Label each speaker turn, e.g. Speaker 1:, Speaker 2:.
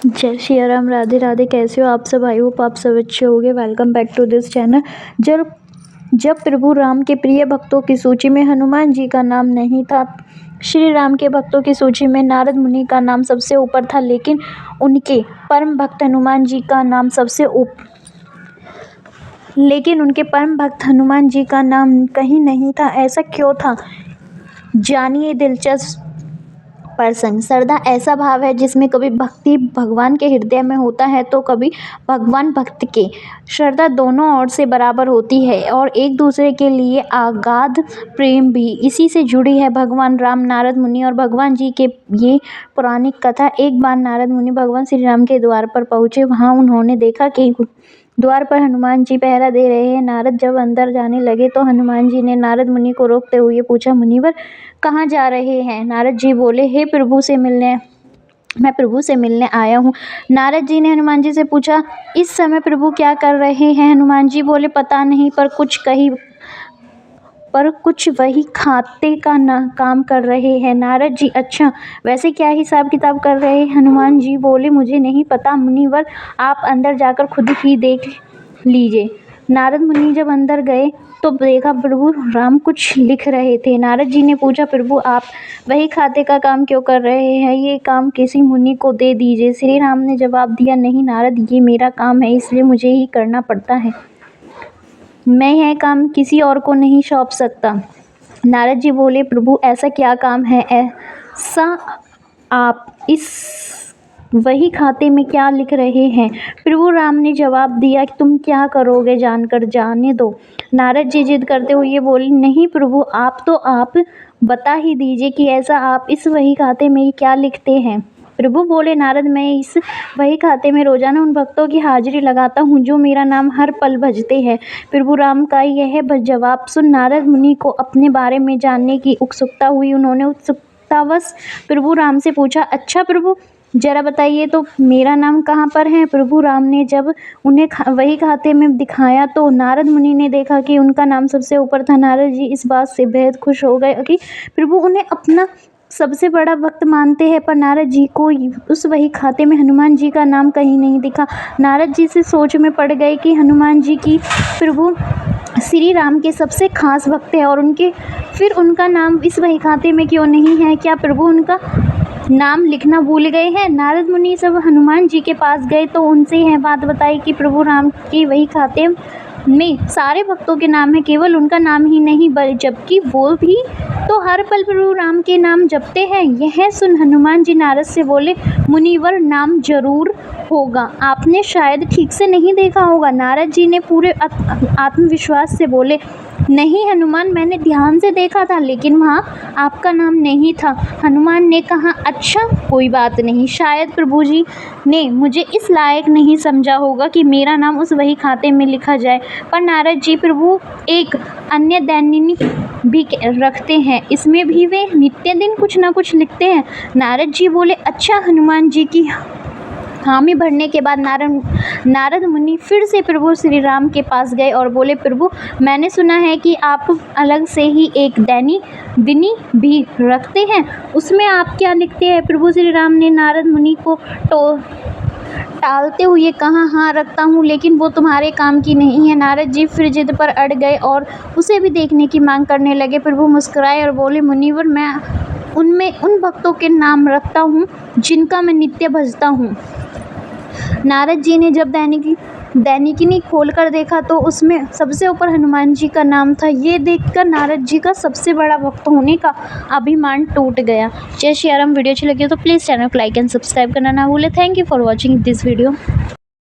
Speaker 1: जय श्री राम, राधे राधे। कैसे हो आप सब? आई होप आप सब अच्छे होंगे। Welcome back to this channel. जब जब प्रभु राम के प्रिय भक्तों की सूची में हनुमान जी का नाम नहीं था, श्री राम के भक्तों की सूची में नारद मुनि का नाम सबसे ऊपर था, लेकिन उनके परम भक्त हनुमान जी का नाम कहीं नहीं था। ऐसा क्यों था? जानिए दिलचस्प प्रसंग। श्रद्धा ऐसा भाव है जिसमें कभी भक्ति भगवान के हृदय में होता है तो कभी भगवान भक्त के। श्रद्धा दोनों ओर से बराबर होती है और एक दूसरे के लिए अगाध प्रेम भी इसी से जुड़ी है। भगवान राम, नारद मुनि और भगवान जी के ये पौराणिक कथा। एक बार नारद मुनि भगवान श्री राम के द्वार पर पहुँचे। वहाँ उन्होंने देखा कि द्वार पर हनुमान जी पहरा दे रहे हैं। नारद जब अंदर जाने लगे तो हनुमान जी ने नारद मुनि को रोकते हुए पूछा, मुनिवर कहाँ जा रहे हैं? नारद जी बोले, मैं प्रभु से मिलने आया हूँ। नारद जी ने हनुमान जी से पूछा, इस समय प्रभु क्या कर रहे हैं? हनुमान जी बोले, पता नहीं, पर कुछ वही खाते का काम कर रहे हैं। नारद जी, अच्छा, वैसे क्या हिसाब किताब कर रहे हैं? हनुमान जी बोले, मुझे नहीं पता मुनिवर, आप अंदर जाकर खुद ही देख लीजिए। नारद मुनि जब अंदर गए तो देखा प्रभु राम कुछ लिख रहे थे। नारद जी ने पूछा, प्रभु आप वही खाते का काम क्यों कर रहे हैं? ये काम किसी मुनि को दे दीजिए। श्री राम ने जवाब दिया, नहीं नारद, ये मेरा काम है, इसलिए मुझे ही करना पड़ता है। मैं यह काम किसी और को नहीं सौंप सकता। नारद जी बोले, प्रभु ऐसा क्या काम है ऐसा आप इस वही खाते में क्या लिख रहे हैं? प्रभु राम ने जवाब दिया, तुम क्या करोगे जानकर जाने दो। नारद जी जिद करते हुए बोले, नहीं प्रभु, आप बता ही दीजिए कि ऐसा आप इस वही खाते में क्या लिखते हैं। प्रभु बोले, नारद, मैं इस वही खाते में रोजाना उन भक्तों की हाजिरी लगाता हूँ जो मेरा नाम हर पल भजते हैं। प्रभु राम का यह जवाब सुन नारद मुनि को अपने बारे में जानने की उत्सुकता हुई। उन्होंने उत्सुकतावश प्रभु राम से पूछा, अच्छा प्रभु, जरा बताइए तो मेरा नाम कहाँ पर है? प्रभु राम ने जब उन्हें वही खाते में दिखाया तो नारद मुनि ने देखा कि उनका नाम सबसे ऊपर था। नारद जी इस बात से बेहद खुश हो गए कि प्रभु उन्हें अपना सबसे बड़ा भक्त मानते हैं, पर नारद जी को उस वही खाते में हनुमान जी का नाम कहीं नहीं दिखा। नारद जी से सोच में पड़ गए कि हनुमान जी की प्रभु श्री राम के सबसे खास भक्त है और फिर उनका नाम इस वही खाते में क्यों नहीं है? क्या प्रभु उनका नाम लिखना भूल गए हैं? नारद मुनि जब हनुमान जी के पास गए तो उनसे यह बात बताई कि प्रभु राम के वही खाते में सारे भक्तों के नाम है, केवल उनका नाम ही नहीं, जबकि वो भी तो हर पल प्रभु राम के नाम जपते हैं। यह सुन हनुमान जी नारद से बोले, मुनिवर नाम जरूर होगा, आपने शायद ठीक से नहीं देखा होगा। नारद जी ने पूरे आत्मविश्वास से बोले, नहीं हनुमान, मैंने ध्यान से देखा था, लेकिन वहाँ आपका नाम नहीं था। हनुमान ने कहा, अच्छा कोई बात नहीं, शायद प्रभु जी ने मुझे इस लायक नहीं समझा होगा कि मेरा नाम उस वही खाते में लिखा जाए। पर नारद जी, प्रभु एक अन्य दैनिक भी रखते हैं, इसमें भी वे नित्य दिन कुछ ना कुछ लिखते हैं। नारद जी बोले, अच्छा। हनुमान जी की हामी भरने के बाद नारद मुनि फिर से प्रभु श्री राम के पास गए और बोले, प्रभु मैंने सुना है कि आप अलग से ही एक दिनी भी रखते हैं, उसमें आप क्या लिखते हैं? प्रभु श्री राम ने नारद मुनि को टालते हुए कहा, हाँ रखता हूँ, लेकिन वो तुम्हारे काम की नहीं है। नारद जी फिर जिद पर अड़ गए और उसे भी देखने की मांग करने लगे। प्रभु मुस्कुराए और बोले, मुनिवर, मैं उन भक्तों के नाम रखता हूँ जिनका मैं नित्य भजता हूँ। नारद जी ने जब दैनिकिनी खोलकर देखा तो उसमें सबसे ऊपर हनुमान जी का नाम था। ये देखकर नारद जी का सबसे बड़ा भक्त होने का अभिमान टूट गया। जय श्री राम। वीडियो अच्छी लगी हो तो प्लीज़ चैनल को लाइक एंड सब्सक्राइब करना ना भूलें। Thank you for watching this video.